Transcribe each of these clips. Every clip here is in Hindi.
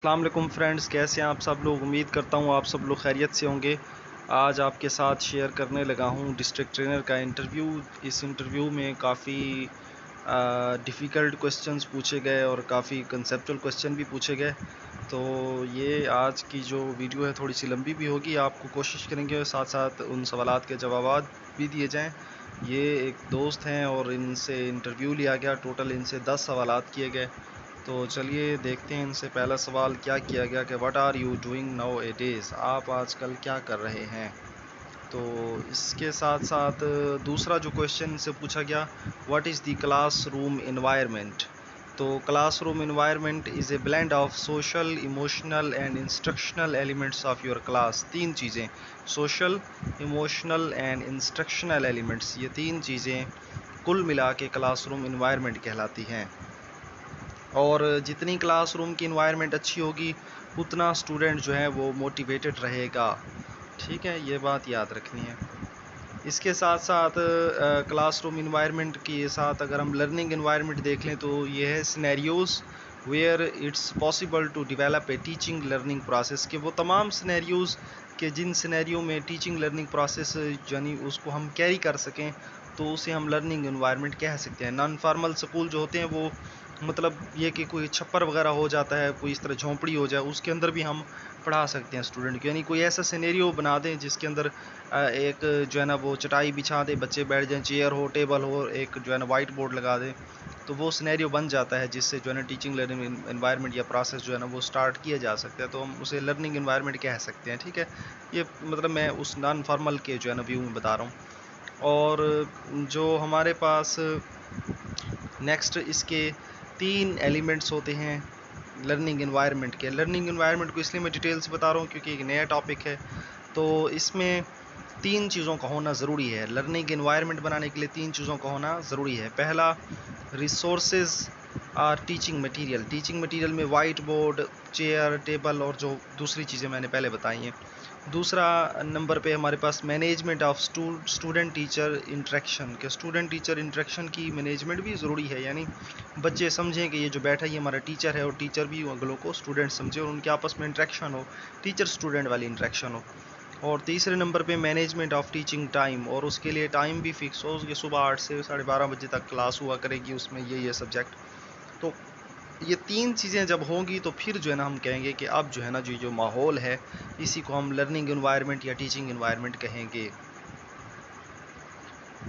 अस्सलाम वालेकुम फ्रेंड्स, कैसे हैं आप सब लोग। उम्मीद करता हूँ आप सब लोग खैरियत से होंगे। आज आपके साथ शेयर करने लगा हूँ डिस्ट्रिक्ट ट्रेनर का इंटरव्यू। इस इंटरव्यू में काफ़ी डिफ़िकल्ट क्वेश्चंस पूछे गए और काफ़ी कंसेप्चुअल क्वेश्चन भी पूछे गए। तो ये आज की जो वीडियो है थोड़ी सी लंबी भी होगी। आपको कोशिश करेंगे साथ साथ उन सवालात के जवाब भी दिए जाएँ। ये एक दोस्त हैं और इनसे इंटरव्यू लिया गया। टोटल इनसे 10 सवालात किए गए। तो चलिए देखते हैं इनसे। पहला सवाल क्या किया गया कि what are you doing nowadays, आप आजकल क्या कर रहे हैं। तो इसके साथ साथ दूसरा जो क्वेश्चन से पूछा गया, what is the class room environment. तो class room environment is a blend of social, emotional and instructional elements of your class. तीन चीज़ें, social, emotional and instructional elements, ये तीन चीज़ें कुल मिला के क्लास रूम इन्वायरमेंट कहलाती हैं। और जितनी क्लासरूम की इन्वायरमेंट अच्छी होगी उतना स्टूडेंट जो है वो मोटिवेटेड रहेगा। ठीक है, ये बात याद रखनी है। इसके साथ साथ क्लासरूम इन्वायरमेंट के साथ अगर हम लर्निंग इन्वायरमेंट देख लें तो ये है scenarios where it's possible to develop a teaching learning process, के वो तमाम सिनेरियोज़ के जिन सिनेरियो में टीचिंग लर्निंग प्रोसेस यानी उसको हम कैरी कर सकें तो उसे हम लर्निंग इन्वायरमेंट कह सकते हैं। नॉन फॉर्मल स्कूल जो होते हैं वो मतलब ये कि कोई छप्पर वगैरह हो जाता है, कोई इस तरह झोंपड़ी हो जाए, उसके अंदर भी हम पढ़ा सकते हैं स्टूडेंट को। यानी कोई ऐसा सिनेरियो बना दें जिसके अंदर एक जो है ना वो चटाई बिछा दे, बच्चे बैठ जाएं, चेयर हो, टेबल हो, एक जो है ना वाइट बोर्ड लगा दें, तो वो सिनेरियो बन जाता है जिससे जो है ना टीचिंग लर्निंग एनवायरनमेंट या प्रोसेस जो है ना वो स्टार्ट किया जा सकता है। तो हम उसे लर्निंग एनवायरनमेंट कह सकते हैं। ठीक है, ये मतलब मैं उस नॉन फॉर्मल के जो है ना व्यू में बता रहा हूँ। और जो हमारे पास नेक्स्ट इसके तीन एलिमेंट्स होते हैं लर्निंग एनवायरनमेंट के। लर्निंग एनवायरनमेंट को इसलिए मैं डिटेल से बता रहा हूँ क्योंकि एक नया टॉपिक है, तो इसमें तीन चीज़ों का होना ज़रूरी है। लर्निंग एनवायरनमेंट बनाने के लिए तीन चीज़ों का होना ज़रूरी है। पहला, रिसोर्सेज और टीचिंग मटेरियल। टीचिंग मटेरियल में वाइट बोर्ड, चेयर, टेबल और जो दूसरी चीज़ें मैंने पहले बताई हैं। दूसरा नंबर पे हमारे पास management of student teacher interaction, के स्टूडेंट टीचर इंटरेक्शन की मैनेजमेंट भी ज़रूरी है। यानी बच्चे समझें कि ये जो बैठा है ये हमारा टीचर है और टीचर भी अगलों को स्टूडेंट समझे और उनके आपस में इंटरेक्शन हो, टीचर स्टूडेंट वाली इंटरेक्शन हो। और तीसरे नंबर पे मैनेजमेंट ऑफ टीचिंग टाइम, और उसके लिए टाइम भी फिक्स हो कि सुबह 8 से 12:30 बजे तक क्लास हुआ करेगी, उसमें ये सब्जेक्ट। तो ये तीन चीज़ें जब होंगी तो फिर जो है ना हम कहेंगे कि अब जो है ना जो माहौल है इसी को हम लर्निंग एनवायरनमेंट या टीचिंग एनवायरनमेंट कहेंगे।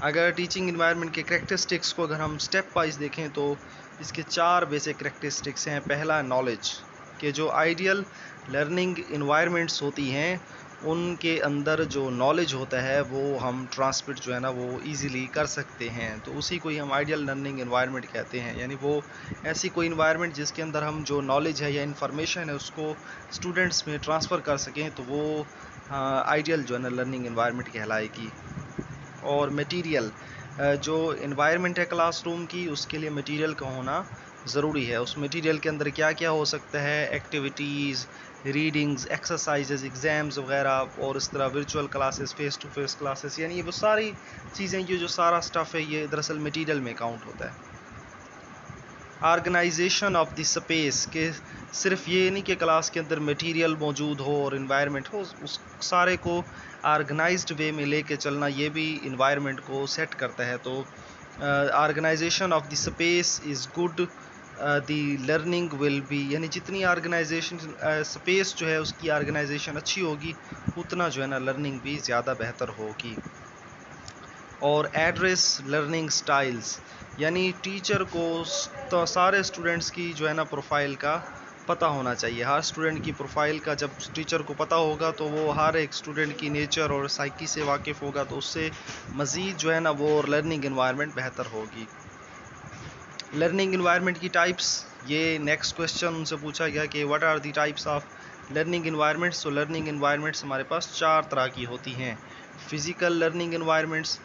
अगर टीचिंग एनवायरनमेंट के करेक्टरिस्टिक्स को अगर हम स्टेप वाइज देखें तो इसके चार बेसिक करेक्टरिस्टिक्स हैं। पहला, नॉलेज, के जो आइडियल लर्निंग एनवायरनमेंट्स होती हैं उनके अंदर जो नॉलेज होता है वो हम ट्रांसमिट जो है ना वो इजीली कर सकते हैं, तो उसी को ही हम आइडियल लर्निंग एनवायरनमेंट कहते हैं। यानी वो ऐसी कोई इन्वायरमेंट जिसके अंदर हम जो नॉलेज है या इन्फॉर्मेशन है उसको स्टूडेंट्स में ट्रांसफ़र कर सकें, तो वो आइडियल जो है ना लर्निंग एनवायरनमेंट कहलाएगी। और मटेरियल, जो एनवायरनमेंट है क्लासरूम की उसके लिए मटेरियल का होना ज़रूरी है। उस मटेरियल के अंदर क्या क्या हो सकता है, एक्टिविटीज़, रीडिंग्स, एक्सरसाइजेज, एग्ज़ाम्स वगैरह, और इस तरह virtual classes, face to face classes, यानी ये वो सारी चीज़ें, ये जो सारा स्टफ़ है ये दरअसल मटेरियल में काउंट होता है। ऑर्गेनाइजेशन ऑफ द स्पेस, के सिर्फ ये नहीं कि क्लास के अंदर मटेरियल मौजूद हो और इन्वायरमेंट हो, उस सारे को ऑर्गेनाइज्ड वे में लेके चलना ये भी इन्वायरमेंट को सेट करता है। तो organisation of the space is good, the learning will be, यानी जितनी ऑर्गेनाइजेशन स्पेस जो है उसकी ऑर्गेनाइजेशन अच्छी होगी उतना जो है ना लर्निंग भी ज़्यादा बेहतर होगी। और एड्रेस लर्निंग स्टाइल्स, यानी टीचर को तो सारे स्टूडेंट्स की जो है ना प्रोफाइल का पता होना चाहिए। हर स्टूडेंट की प्रोफाइल का जब टीचर को पता होगा तो वो हर एक स्टूडेंट की नेचर और साइकी से वाकिफ़ होगा, तो उससे मज़ीद जो है ना वो लर्निंग एनवायरनमेंट बेहतर होगी। लर्निंग एनवायरनमेंट की टाइप्स, ये नेक्स्ट क्वेश्चन उनसे पूछा गया कि what are the types of learning environments. तो लर्निंग एनवायरनमेंट्स हमारे पास चार तरह की होती हैं। फिज़िकल लर्निंग एनवायरनमेंट्स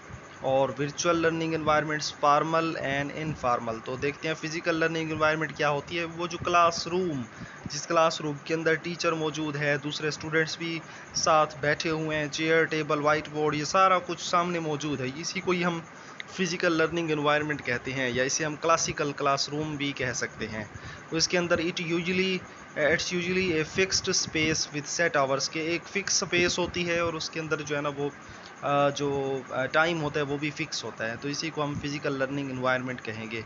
और virtual learning environments, formal and informal. तो देखते हैं फिज़िकल लर्निंग एनवायरनमेंट क्या होती है। वो जो क्लासरूम, जिस क्लासरूम के अंदर टीचर मौजूद है, दूसरे स्टूडेंट्स भी साथ बैठे हुए हैं, चेयर, टेबल, वाइट बोर्ड, ये सारा कुछ सामने मौजूद है, इसी को ही हम फिज़िकल लर्निंग एनवायरनमेंट कहते हैं, या इसे हम क्लासिकल क्लासरूम भी कह सकते हैं। तो इसके अंदर it's usually a fixed space with set hours, के एक फ़िक्स स्पेस होती है और उसके अंदर जो है ना वो जो टाइम होता है वो भी फ़िक्स होता है। तो इसी को हम फिज़िकल लर्निंग एनवायरनमेंट कहेंगे।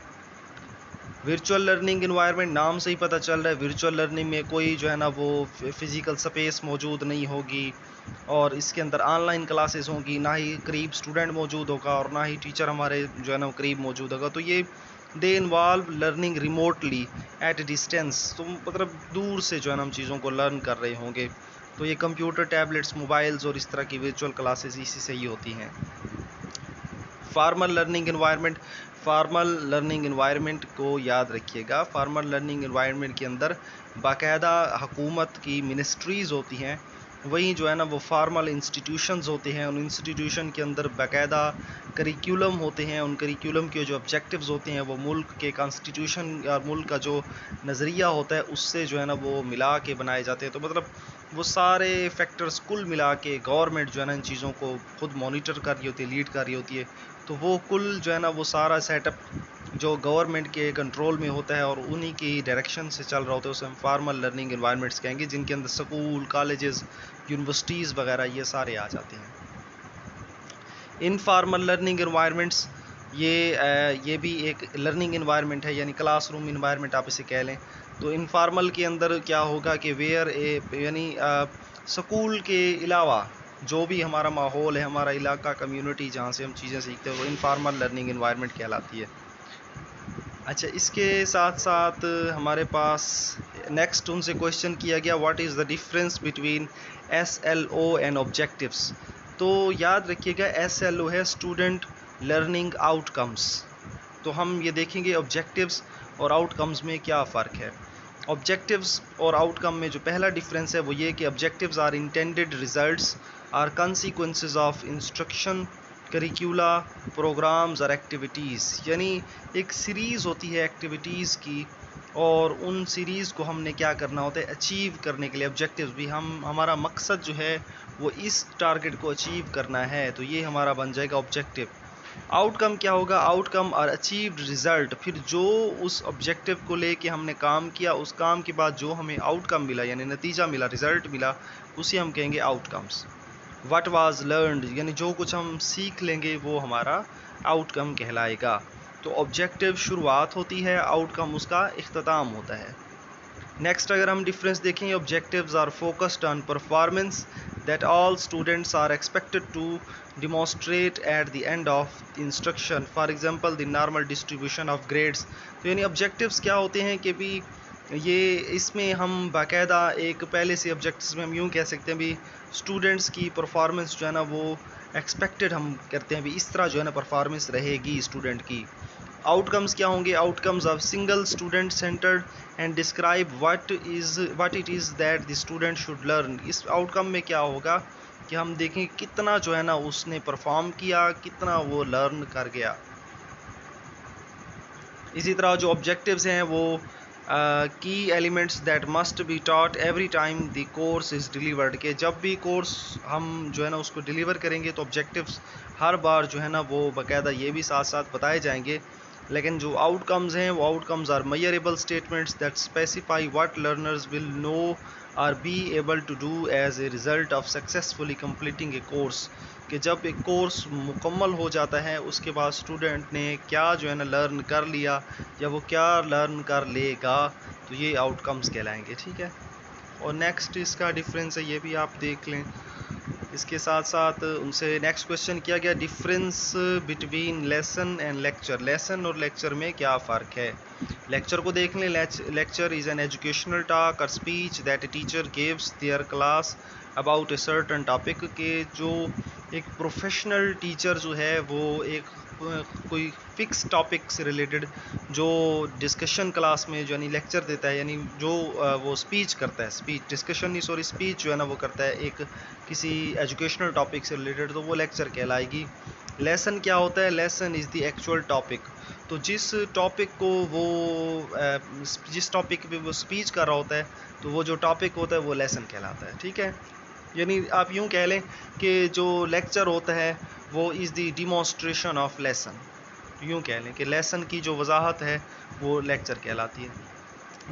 वर्चुअल लर्निंग एनवायरनमेंट, नाम से ही पता चल रहा है वर्चुअल लर्निंग में कोई जो है ना वो फिज़िकल स्पेस मौजूद नहीं होगी, और इसके अंदर ऑनलाइन क्लासेस होंगी, ना ही करीब स्टूडेंट मौजूद होगा और ना ही टीचर हमारे जो है ना करीब मौजूद होगा। तो ये they involve learning remotely at distance, तो मतलब दूर से जो है ना हम चीज़ों को लर्न कर रहे होंगे। तो ये कंप्यूटर, टैबलेट्स, मोबाइल्स और इस तरह की वर्चुअल क्लासेस इसी से ही होती हैं। फार्मल लर्निंग एनवायरनमेंट को याद रखिएगा। फार्मल लर्निंग एनवायरनमेंट के अंदर बाकायदा हुकूमत की मिनिस्ट्रीज़ होती हैं, वहीं जो है ना वो फार्मल इंस्टीट्यूशंस होते हैं। उन इंस्टीट्यूशन के अंदर बाकायदा करिकुलम होते हैं। उन करिकुलम के जो ऑब्जेक्टिव्स होते हैं वो मुल्क के कॉन्स्टिट्यूशन या मुल्क का जो नज़रिया होता है उससे जो है ना वो मिला के बनाए जाते हैं। तो मतलब वो सारे फैक्टर्स कुल मिला के गवर्नमेंट जो है ना इन चीज़ों को खुद मॉनिटर कर रही होती है, लीड कर रही होती है। तो वो कुल जो है ना वो सारा सेटअप जो गवर्नमेंट के कंट्रोल में होता है और उन्हीं की डायरेक्शन से चल रहा होता है, उसे हम फार्मल लर्निंग एनवायरनमेंट्स कहेंगे, जिनके अंदर स्कूल, कॉलेजेस, यूनिवर्सिटीज़ वगैरह ये सारे आ जाते हैं। इनफार्मल लर्निंग एनवायरनमेंट्स, ये भी एक लर्निंग एनवायरनमेंट है, यानी क्लासरूम एनवायरनमेंट आप इसे कह लें। तो इनफार्मल के अंदर क्या होगा कि यानी स्कूल के अलावा जो भी हमारा माहौल है, हमारा इलाका, कम्युनिटी जहाँ से हम चीज़ें सीखते हैं, वो इनफार्मल लर्निंग एनवायरनमेंट कहलाती है। अच्छा, इसके साथ साथ हमारे पास नेक्स्ट उनसे क्वेश्चन किया गया, what is the difference between SLO and objectives. तो याद रखिएगा SLO है स्टूडेंट लर्निंग आउटकम्स। तो हम ये देखेंगे ऑब्जेक्टिव्स और आउटकम्स में क्या फ़र्क है। ऑब्जेक्टिव्स और आउटकम में जो पहला डिफरेंस है वो ये कि objectives are intended results are consequences of instruction, curricula, programmes और एक्टिविटीज़, यानी एक सीरीज़ होती है एक्टिविटीज़ की, और उन सीरीज़ को हमने क्या करना होता है, अचीव करने के लिए ऑब्जेक्टिव्स भी हमारा मकसद जो है वो इस टारगेट को अचीव करना है, तो ये हमारा बन जाएगा ऑब्जेक्टिव। आउटकम क्या होगा, आउटकम और अचीव्ड रिज़ल्ट, फिर जो उस ऑब्जेक्टिव को लेके हमने काम किया, उस काम के बाद जो हमें आउटकम मिला यानी नतीजा मिला, रिज़ल्ट मिला, उसे हम कहेंगे आउटकम्स। व्हाट वाज लर्नड, यानी जो कुछ हम सीख लेंगे वो हमारा आउटकम कहलाएगा। तो ऑब्जेक्टिव शुरुआत होती है, आउटकम उसका इख्तिताम होता है। नेक्स्ट अगर हम डिफरेंस देखें, objectives are focused on performance that all students are expected to demonstrate at the end of instruction, for example the normal distribution of grades. तो यानी ऑब्जेक्टिव्स क्या होते हैं कि भी ये इसमें हम बाकायदा एक पहले से ऑब्जेक्टिव्स में हम यूँ कह सकते हैं भी स्टूडेंट्स की परफॉर्मेंस जो है ना वो एक्सपेक्टेड हम करते हैं भी इस तरह जो है ना परफॉर्मेंस रहेगी स्टूडेंट की। आउटकम्स क्या होंगे, outcomes of single student centred and describe what it is that the student should learn. इस आउटकम में क्या होगा कि हम देखें कितना जो है ना उसने परफॉर्म किया, कितना वो लर्न कर गया। इसी तरह जो ऑब्जेक्टिव्स हैं वो की elements that must be taught every time the course is delivered, के जब भी कोर्स हम जो है ना उसको डिलीवर करेंगे तो ऑब्जेक्टिव्स हर बार जो है ना वो बाकायदा ये भी साथ साथ बताए जाएंगे। लेकिन जो आउटकम्स हैं वो outcomes are measurable statements that specify what learners will know or be able to do as a result of successfully completing a course, कि जब एक कोर्स मुकम्मल हो जाता है उसके बाद स्टूडेंट ने क्या जो है ना लर्न कर लिया या वो क्या लर्न कर लेगा, तो ये आउटकम्स कहलाएंगे। ठीक है, और नेक्स्ट इसका डिफरेंस है, ये भी आप देख लें। इसके साथ साथ उनसे नेक्स्ट क्वेश्चन किया गया, difference between lesson and lecture. Lesson और लेक्चर में क्या फ़र्क है। लेक्चर को देख लें, lecture is an educational talk और speech that a teacher gives their class about a certain topic, के जो एक प्रोफेशनल टीचर जो है वो एक कोई फिक्स टॉपिक से रिलेटेड जो डिस्कशन क्लास में जो यानी लेक्चर देता है, यानी जो वो स्पीच करता है, स्पीच डिस्कशन नहीं सॉरी स्पीच जो है ना वो करता है एक किसी एजुकेशनल टॉपिक से रिलेटेड, तो वो लेक्चर कहलाएगी। लेसन क्या होता है, lesson is the actual topic, तो जिस टॉपिक को वो जिस टॉपिक पे वो स्पीच कर रहा होता है तो वो जो टॉपिक होता है वो लेसन कहलाता है। ठीक है, यानी आप यूँ कह लें कि जो लेक्चर होता है वो is the demonstration of lesson. यूँ कह लें कि लेसन की जो वजाहत है वो लेक्चर कहलाती है,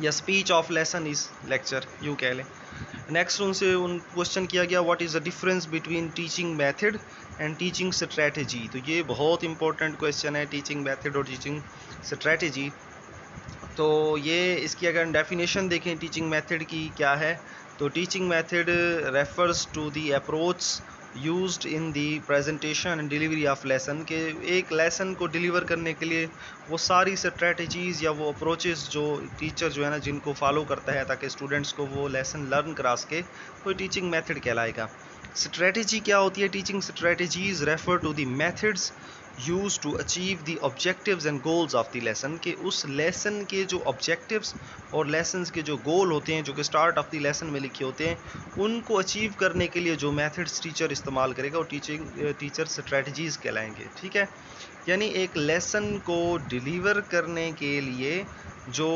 या speech of lesson is lecture, यूँ कह लें। नेक्स्ट उनसे क्वेश्चन किया गया what is the difference between teaching method and teaching strategy. तो ये बहुत इंपॉर्टेंट क्वेश्चन है, टीचिंग मेथड और टीचिंग स्ट्रेटजी। तो ये इसकी अगर डेफिनेशन देखें टीचिंग मेथड की क्या है, तो teaching method refers to the approach used in the presentation and delivery of lesson, के एक लेसन को डिलीवर करने के लिए वो सारी स्ट्रेटजीज़ या वो अप्रोचेस जो टीचर जो है ना जिनको फॉलो करता है ताकि स्टूडेंट्स को वो लेसन लर्न करा सके, वो टीचिंग मेथड कहलाएगा। स्ट्रेटजी क्या होती है? Teaching strategies refer to the methods use to achieve the objectives and goals of the lesson, के उस लेसन के जो ऑब्जेक्टिव्स और लेसन्स के जो गोल होते हैं जो कि स्टार्ट ऑफ द लेसन में लिखे होते हैं, उनको अचीव करने के लिए जो मेथड्स टीचर इस्तेमाल करेगा वो टीचर स्ट्रेटजीज कहलाएंगे। ठीक है, यानी एक लेसन को डिलीवर करने के लिए जो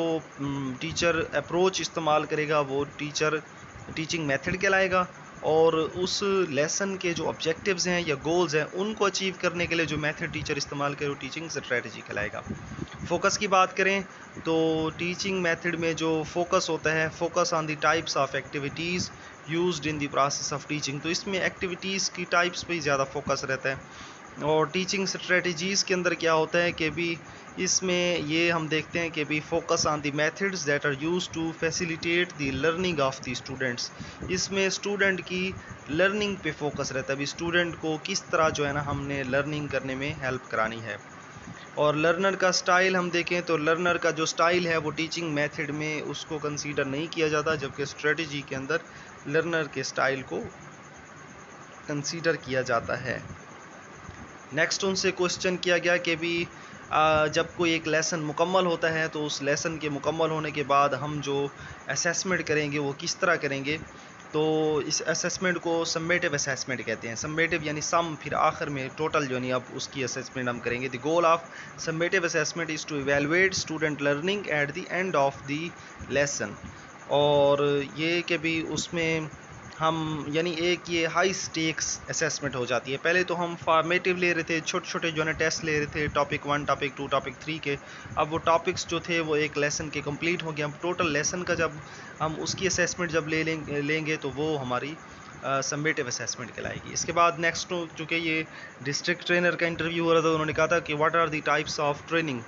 टीचर अप्रोच इस्तेमाल करेगा वो टीचिंग मेथड कहलाएगा, और उस लेसन के जो ऑब्जेक्टिव्स हैं या गोल्स हैं उनको अचीव करने के लिए जो मेथड टीचर इस्तेमाल करे वो टीचिंग स्ट्रेटजी कहलाएगा। फोकस की बात करें तो टीचिंग मेथड में जो फोकस होता है, focus on the types of activities used in the process of teaching, तो इसमें एक्टिविटीज़ की टाइप्स पे ज़्यादा फोकस रहता है। और टीचिंग स्ट्रेटजीज़ के अंदर क्या होता है कि भी इसमें ये हम देखते हैं कि भी focus on the methods that are use to facilitate the learning of the students, इसमें स्टूडेंट की लर्निंग पे फोकस रहता है, भी स्टूडेंट को किस तरह जो है ना हमने लर्निंग करने में हेल्प करानी है। और लर्नर का स्टाइल हम देखें तो लर्नर का जो स्टाइल है वो टीचिंग मेथड में उसको कंसीडर नहीं किया जाता, जबकि स्ट्रेटजी के अंदर लर्नर के स्टाइल को कंसीडर किया जाता है। नेक्स्ट उनसे क्वेश्चन किया गया कि भी जब कोई एक लेसन मुकम्मल होता है तो उस लेसन के मुकम्मल होने के बाद हम जो असेसमेंट करेंगे वो किस तरह करेंगे, तो इस असेसमेंट को सम्मेटिव असेसमेंट कहते हैं। सम्मेटिव यानी सम, फिर आखिर में टोटल जो नहीं अब उसकी असेसमेंट हम करेंगे। The goal of summative assessment is to evaluate student learning at the end of the lesson, और ये कि भी उसमें हम यानी एक ये हाई स्टेक्स असेसमेंट हो जाती है। पहले तो हम फॉर्मेटिव ले रहे थे, छोटे छोटे जो है टेस्ट ले रहे थे, टॉपिक 1, टॉपिक 2, टॉपिक 3 के। अब वो टॉपिक्स जो थे वो एक लेसन के कंप्लीट हो गए। अब टोटल लेसन का जब हम उसकी असेसमेंट जब लेंगे तो वो हमारी सम्मेटिव असेसमेंट कहलाएगी। इसके बाद नेक्स्ट चूँकि ये डिस्ट्रिक्ट ट्रेनर का इंटरव्यू हो रहा था, उन्होंने कहा था कि what are the types of training,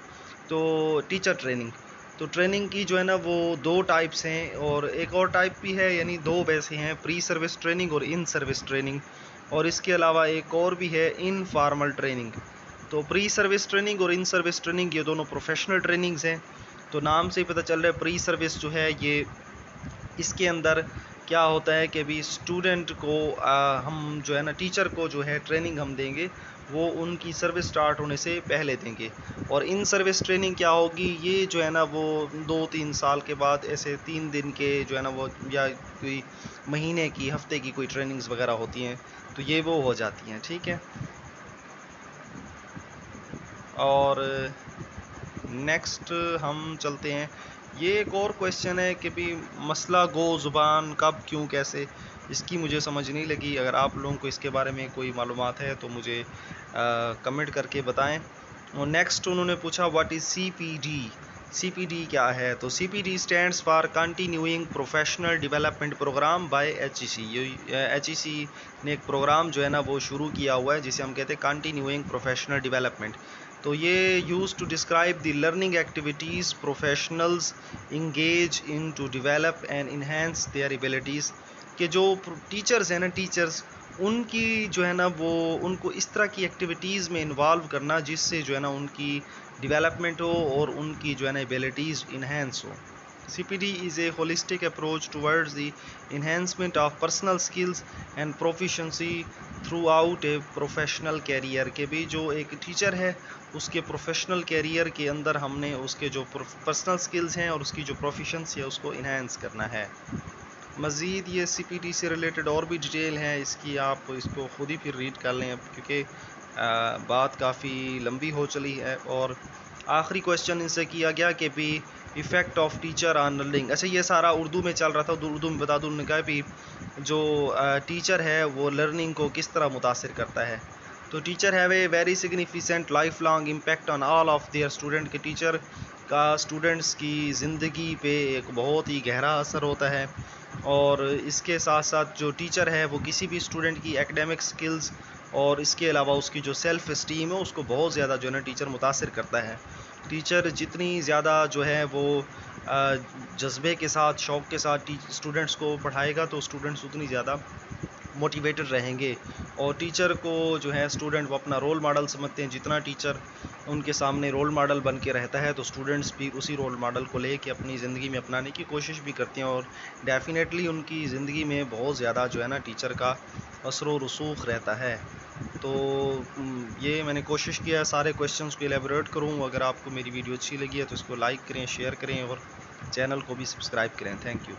तो टीचर ट्रेनिंग, तो ट्रेनिंग की जो है ना वो 2 टाइप्स हैं, और एक और टाइप भी है, यानी 2 वैसे हैं, प्री सर्विस ट्रेनिंग और इन सर्विस ट्रेनिंग, और इसके अलावा एक और भी है इनफॉर्मल ट्रेनिंग। तो प्री सर्विस ट्रेनिंग और इन सर्विस ट्रेनिंग ये दोनों प्रोफेशनल ट्रेनिंग्स हैं। तो नाम से ही पता चल रहा है प्री सर्विस जो है ये, इसके अंदर क्या होता है कि भी स्टूडेंट को हम जो है ना टीचर को जो है ट्रेनिंग हम देंगे वो उनकी सर्विस स्टार्ट होने से पहले देंगे। और इन सर्विस ट्रेनिंग क्या होगी, ये जो है ना वो 2-3 साल के बाद ऐसे 3 दिन के जो है ना वो, या कोई महीने की, हफ्ते की कोई ट्रेनिंग्स वगैरह होती हैं तो ये वो हो जाती हैं। ठीक है, और नेक्स्ट हम चलते हैं। ये एक और क्वेश्चन है कि भी मसला गो ज़ुबान कब, क्यों, कैसे, इसकी मुझे समझ नहीं लगी। अगर आप लोगों को इसके बारे में कोई मालूमात है तो मुझे कमेंट करके बताएं। और नेक्स्ट उन्होंने पूछा व्हाट इज़ CPD, CPD क्या है, तो CPD stands for continuing professional development programme by HEC। ये HEC ने एक प्रोग्राम जो है ना वो शुरू किया हुआ है जिसे हम कहते हैं कंटिन्यूइंग प्रोफेशनल डेवलपमेंट। तो ये use to describe the learning activities professionals engage in to develop and enhance their abilities, के जो टीचर्स हैं ना, टीचर्स उनकी जो है ना वो उनको इस तरह की एक्टिविटीज़ में इन्वॉल्व करना जिससे जो है ना उनकी डेवलपमेंट हो और उनकी जो है ना एबिलिटीज़ इन्हेंस हो। CPD is a holistic approach towards the enhancement of personal skills and proficiency throughout a professional career, के भी जो एक टीचर है उसके प्रोफेशनल कैरियर के अंदर हमने उसके जो पर्सनल स्किल्स हैं और उसकी जो प्रोफिशंसी है उसको इन्हेंस करना है। मज़ीद ये CPD से रिलेटेड और भी डिटेल हैं, इसकी आप इसको ख़ुद ही फिर रीड कर लें क्योंकि बात काफ़ी लंबी हो चली है। और आखिरी क्वेश्चन इनसे किया गया कि भी effect of teacher on learning. अच्छा, ये सारा उर्दू में चल रहा था, उर्दू में बता दूँ। उन्होंने कहा भी जो टीचर है वो लर्निंग को किस तरह मुतासिर करता है। तो teacher have a very significant life long impact on all of their student के टीचर का स्टूडेंट्स की ज़िंदगी पे एक बहुत ही गहरा असर होता है। और इसके साथ साथ जो टीचर है वो किसी भी स्टूडेंट की एकेडमिक स्किल्स और इसके अलावा उसकी जो सेल्फ़ इस्टीम है उसको बहुत ज़्यादा जो है ना टीचर मुतासिर करता है। टीचर जितनी ज़्यादा जो है वो जज्बे के साथ, शौक़ के साथ स्टूडेंट्स को पढ़ाएगा तो स्टूडेंट्स उतनी ज़्यादा मोटिवेटेड रहेंगे। और टीचर को जो है स्टूडेंट वो अपना रोल मॉडल समझते हैं। जितना टीचर उनके सामने रोल मॉडल बन के रहता है तो स्टूडेंट्स भी उसी रोल मॉडल को लेके अपनी ज़िंदगी में अपनाने की कोशिश भी करते हैं। और डेफ़िनेटली उनकी ज़िंदगी में बहुत ज़्यादा जो है ना टीचर का असर व रसूख रहता है। तो ये मैंने कोशिश किया है सारे क्वेश्चंस को एलेबोरेट करूँ। अगर आपको मेरी वीडियो अच्छी लगी है तो इसको लाइक करें, शेयर करें और चैनल को भी सब्सक्राइब करें। Thank you.